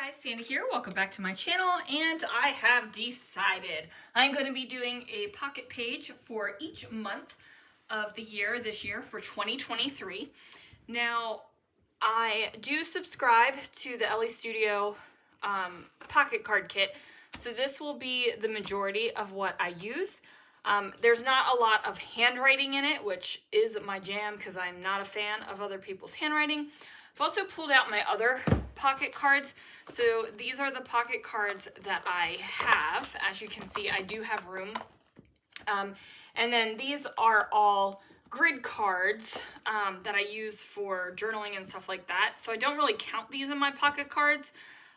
Hi, Sandy here. Welcome back to my channel, and I have decided I'm going to be doing a pocket page for each month of the year this year for 2023. Now, I do subscribe to the LA Studio pocket card kit, so this will be the majority of what I use. There's not a lot of handwriting in it, which is my jam because I'm not a fan of other people's handwriting. I've also pulled out my other pocket cards. So these are the pocket cards that I have. As you can see, I do have room. And then these are all grid cards that I use for journaling and stuff like that. So I don't really count these in my pocket cards,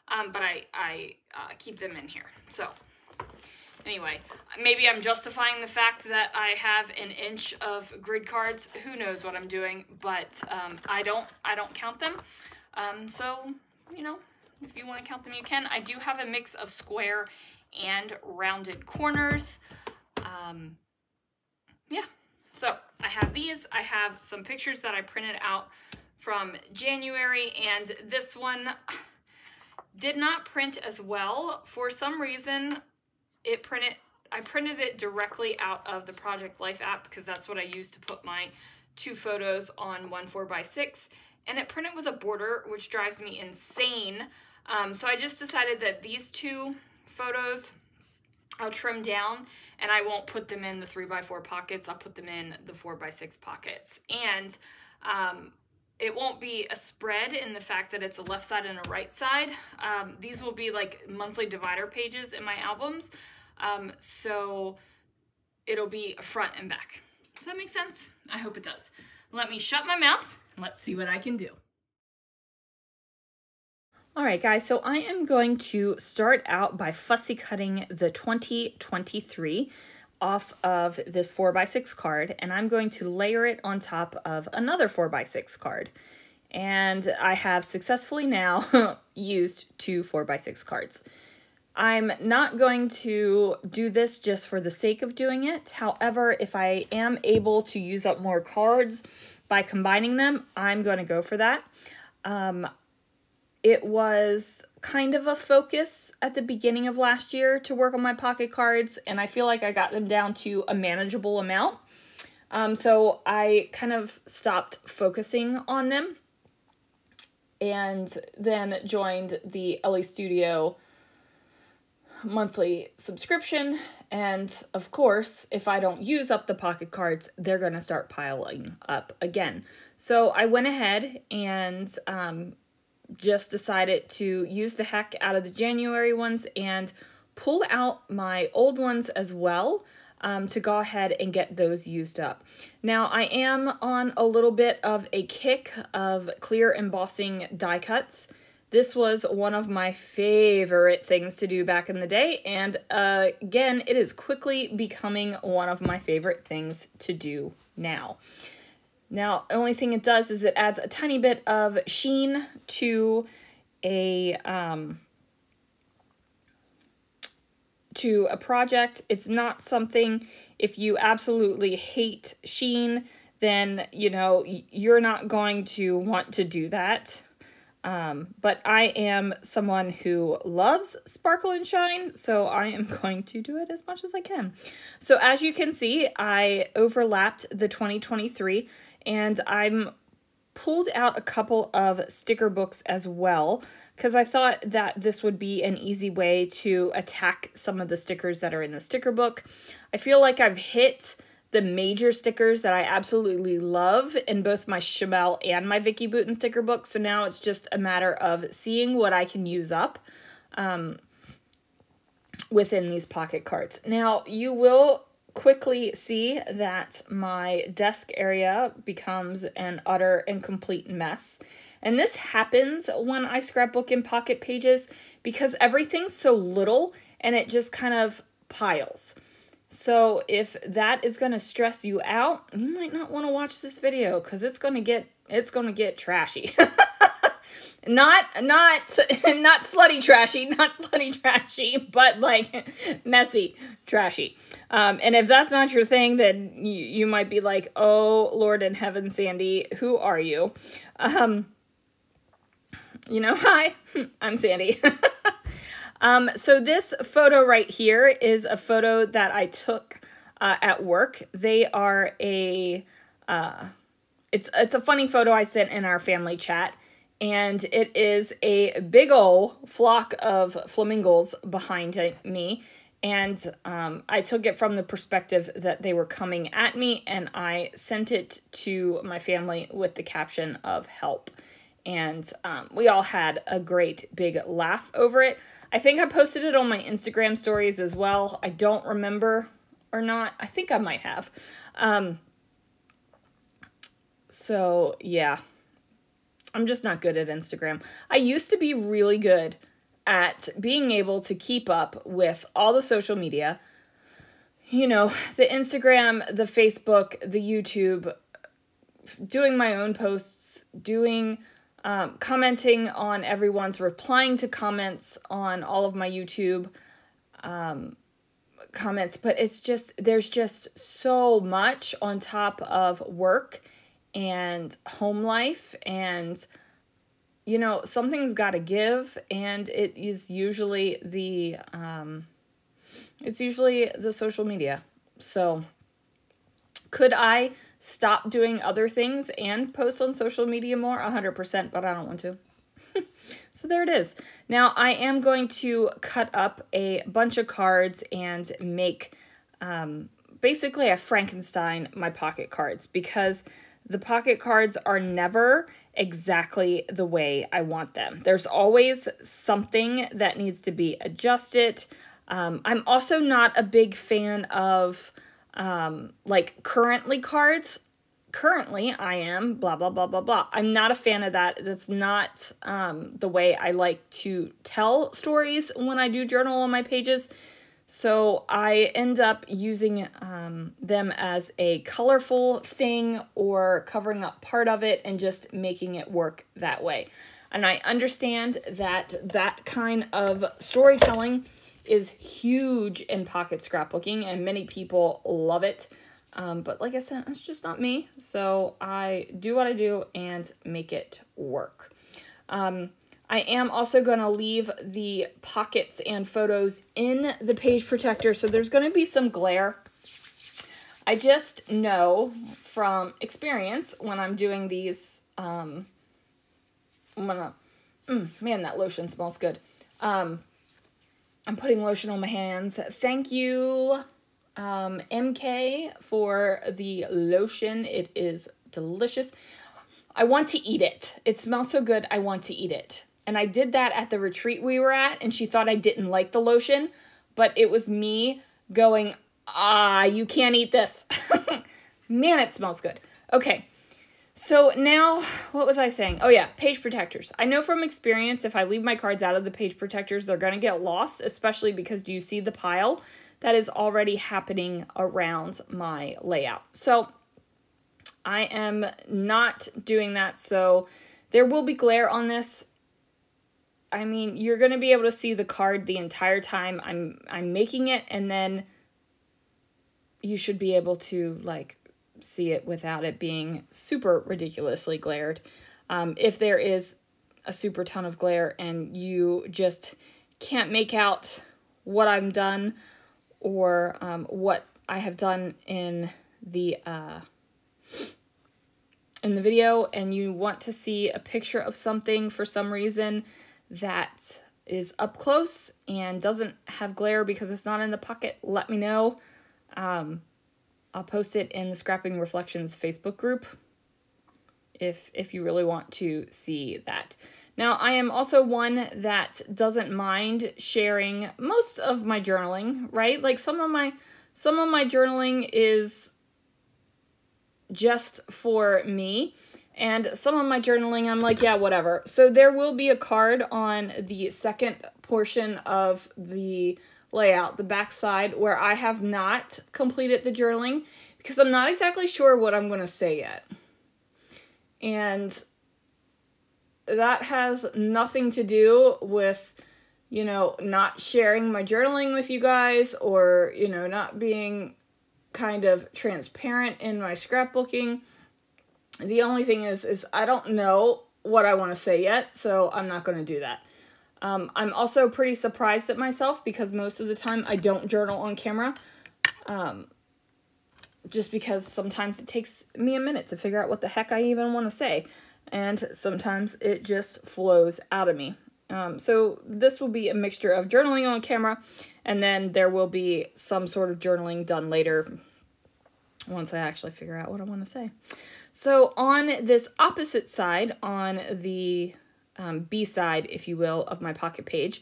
but I keep them in here. So anyway, maybe I'm justifying the fact that I have an inch of grid cards. Who knows what I'm doing, but I don't count them. So, you know, if you want to count them, you can. I do have a mix of square and rounded corners. Yeah, so I have these. I have some pictures that I printed out from January, and this one did not print as well. For some reason, I printed it directly out of the Project Life app because that's what I use to put my two photos on one 4x6, and it printed with a border, which drives me insane. So I just decided that these two photos I'll trim down, and I won't put them in the 3x4 pockets. I'll put them in the 4x6 pockets. And it won't be a spread in the fact that it's a left side and a right side. These will be like monthly divider pages in my albums. So it'll be front and back. Does that make sense? I hope it does. Let me shut my mouth and let's see what I can do. All right, guys, so I am going to start out by fussy cutting the 2023 off of this 4x6 card, and I'm going to layer it on top of another 4x6 card. And I have successfully now used two 4x6 cards. I'm not going to do this just for the sake of doing it. However, if I am able to use up more cards by combining them, I'm going to go for that. It was kind of a focus at the beginning of last year to work on my pocket cards, and I feel like I got them down to a manageable amount. So I kind of stopped focusing on them and then joined the LA Studio monthly subscription. And of course, if I don't use up the pocket cards, they're going to start piling up again. So I went ahead and just decided to use the heck out of the January ones and pull out my old ones as well to go ahead and get those used up. Now, I am on a little bit of a kick of clear embossing die cuts. This was one of my favorite things to do back in the day, and again, it is quickly becoming one of my favorite things to do now. Now, the only thing it does is it adds a tiny bit of sheen to a project. It's not something, if you absolutely hate sheen, then, you know, you're not going to want to do that. But I am someone who loves sparkle and shine, so I am going to do it as much as I can. So as you can see, I overlapped the 2023, and I'm pulled out a couple of sticker books as well, because I thought that this would be an easy way to attack some of the stickers that are in the sticker book. I feel like I've hit the major stickers that I absolutely love in both my Shamel and my Vicki Boutin sticker book. So now it's just a matter of seeing what I can use up within these pocket cards. Now, you will quickly see that my desk area becomes an utter and complete mess. And this happens when I scrapbook in pocket pages because everything's so little and it just kind of piles. So if that is going to stress you out, you might not want to watch this video because it's going to get trashy. not slutty trashy, but like messy trashy. And if that's not your thing, then you might be like, "Oh, Lord in heaven, Sandy, who are you?" Hi, I'm Sandy. So this photo right here is a photo that I took at work. They are it's a funny photo I sent in our family chat, and it is a big ol' flock of flamingos behind me. And I took it from the perspective that they were coming at me, and I sent it to my family with the caption of help. And we all had a great big laugh over it. I think I posted it on my Instagram stories as well. I don't remember or not. I think I might have. So yeah, I'm just not good at Instagram. I used to be really good at being able to keep up with all the social media, the Instagram, the Facebook, the YouTube, doing my own posts, commenting on everyone's, replying to comments on all of my YouTube comments. But there's just so much on top of work and home life, and something's got to give, and it is usually the social media. So could I stop doing other things and post on social media more? 100%, but I don't want to. So there it is. Now I am going to cut up a bunch of cards and make basically a Frankenstein my pocket cards, because the pocket cards are never exactly the way I want them. There's always something that needs to be adjusted. I'm also not a big fan of like currently cards. Currently, I am blah, blah, blah, blah, blah. I'm not a fan of that. That's not the way I like to tell stories when I do journal on my pages. So I end up using them as a colorful thing or covering up part of it and just making it work that way. And I understand that that kind of storytelling is huge in pocket scrapbooking, and many people love it. But like I said, it's just not me. So I do what I do and make it work. I am also going to leave the pockets and photos in the page protector, so there's going to be some glare. I just know from experience when I'm doing these, man, that lotion smells good. I'm putting lotion on my hands. Thank you, MK, for the lotion. It is delicious. I want to eat it. It smells so good, I want to eat it. And I did that at the retreat we were at, and she thought I didn't like the lotion, but it was me going, you can't eat this. Man, it smells good. Okay, so now, what was I saying? Oh yeah, page protectors. I know from experience, if I leave my cards out of the page protectors, they're going to get lost, especially because do you see the pile that is already happening around my layout? So I am not doing that, so there will be glare on this. I mean, you're going to be able to see the card the entire time I'm making it, and then you should be able to like see it without it being super ridiculously glared. If there is a super ton of glare and you just can't make out what I've done or what I have done in the video, and you want to see a picture of something for some reason that is up close and doesn't have glare because it's not in the pocket, let me know. I'll post it in the Scrapping Reflections Facebook group if you really want to see that. Now, I am also one that doesn't mind sharing most of my journaling, right? Like some of my journaling is just for me, and some of my journaling I'm like, yeah, whatever. So there will be a card on the second portion of the layout, the back side, where I have not completed the journaling because I'm not exactly sure what I'm going to say yet. And that has nothing to do with, not sharing my journaling with you guys, or, not being kind of transparent in my scrapbooking. The only thing is I don't know what I want to say yet, so I'm not going to do that. I'm also pretty surprised at myself because most of the time I don't journal on camera. Just because sometimes it takes me a minute to figure out what the heck I even want to say. And sometimes it just flows out of me. So this will be a mixture of journaling on camera, and then there will be some sort of journaling done later once I actually figure out what I want to say. So on this opposite side, on the B side, if you will, of my pocket page,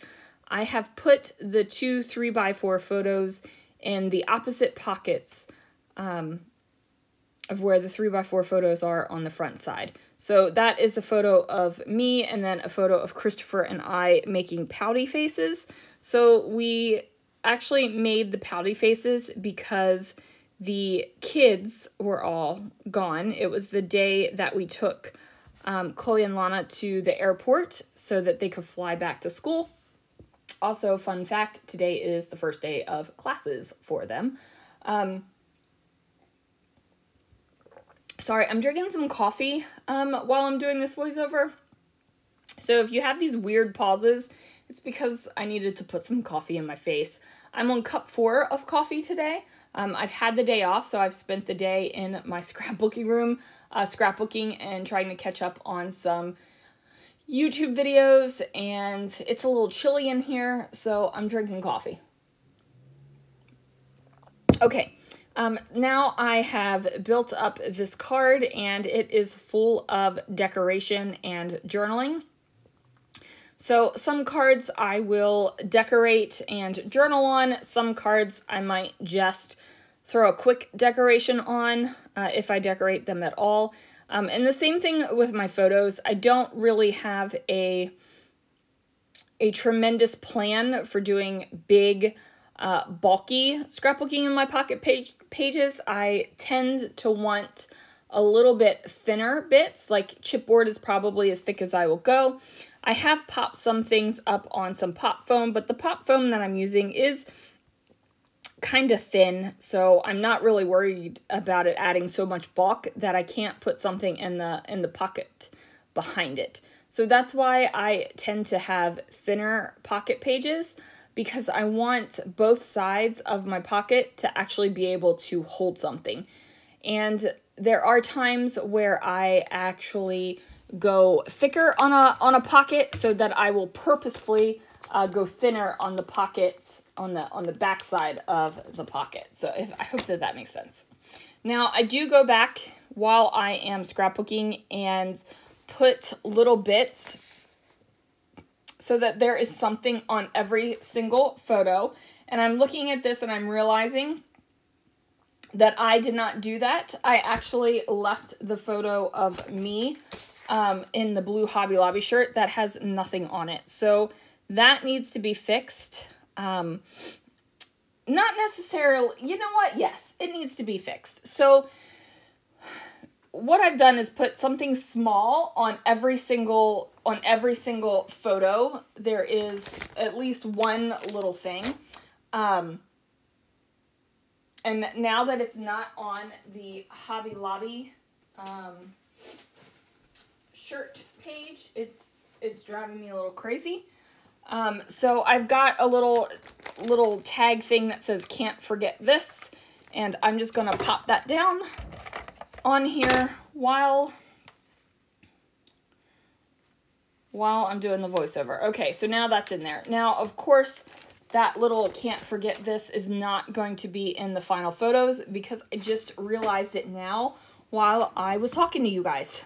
I have put the 2 3x4 photos in the opposite pockets of where the 3x4 photos are on the front side. So that is a photo of me and then a photo of Christopher and I making pouty faces. So we actually made the pouty faces because the kids were all gone. It was the day that we took Chloe and Lana to the airport so that they could fly back to school. Also, fun fact, today is the first day of classes for them. Sorry, I'm drinking some coffee while I'm doing this voiceover. So if you have these weird pauses, it's because I needed to put some coffee in my face. I'm on cup 4 of coffee today. I've had the day off, so I've spent the day in my scrapbooking room, scrapbooking and trying to catch up on some YouTube videos, and it's a little chilly in here, so I'm drinking coffee. Okay. Now I have built up this card and it is full of decoration and journaling. So some cards I will decorate and journal on. Some cards I might just throw a quick decoration on if I decorate them at all. And the same thing with my photos. I don't really have a tremendous plan for doing big bulky scrapbooking in my pocket pages. I tend to want a little bit thinner bits, like chipboard is probably as thick as I will go. I have popped some things up on some pop foam, but the pop foam that I'm using is kind of thin, so I'm not really worried about it adding so much bulk that I can't put something in the pocket behind it. So that's why I tend to have thinner pocket pages, because I want both sides of my pocket to actually be able to hold something. And there are times where I actually go thicker on a pocket so that I will purposefully go thinner on the pockets on the back side of the pocket. So I hope that makes sense. Now I do go back while I am scrapbooking and put little bits so that there is something on every single photo. And I'm looking at this and I'm realizing that I did not do that. I actually left the photo of me in the blue Hobby Lobby shirt that has nothing on it. So that needs to be fixed. Not necessarily, you know what? Yes, it needs to be fixed. So what I've done is put something small on every single photo. There is at least one little thing. And now that it's not on the Hobby Lobby shirt page, it's driving me a little crazy. So I've got a little tag thing that says "Can't forget this," and I'm just gonna pop that down on here while I'm doing the voiceover. Okay, so now that's in there. Now, of course, that little "Can't forget this" is not going to be in the final photos because I just realized it now while I was talking to you guys.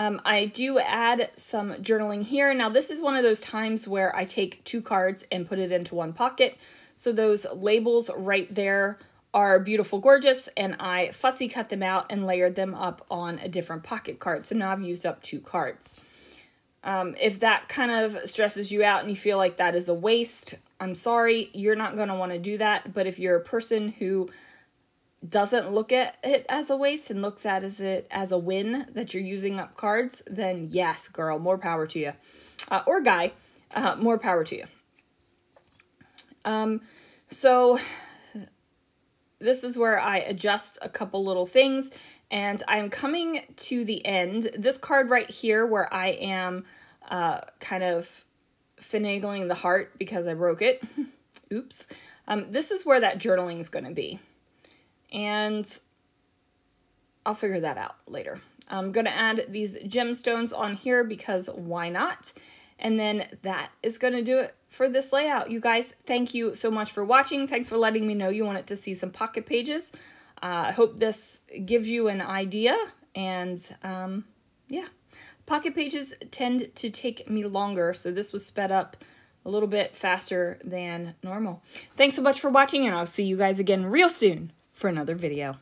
I do add some journaling here. Now, this is one of those times where I take 2 cards and put it into one pocket. So those labels right there are beautiful, gorgeous, and I fussy cut them out and layered them up on a different pocket card. So now I've used up 2 cards. If that kind of stresses you out and you feel like that is a waste, I'm sorry, you're not going to want to do that. But if you're a person who doesn't look at it as a waste and looks at it as a win that you're using up cards, then yes, girl, more power to you. Or guy, more power to you. So this is where I adjust a couple little things, and I'm coming to the end. This card right here where I am kind of finagling the heart because I broke it. Oops. This is where that journaling is going to be. And I'll figure that out later. I'm going to add these gemstones on here because why not? And then that is going to do it for this layout. You guys, thank you so much for watching. Thanks for letting me know you wanted to see some pocket pages. I hope this gives you an idea. And yeah, pocket pages tend to take me longer, so this was sped up a little bit faster than normal. Thanks so much for watching, and I'll see you guys again real soon for another video.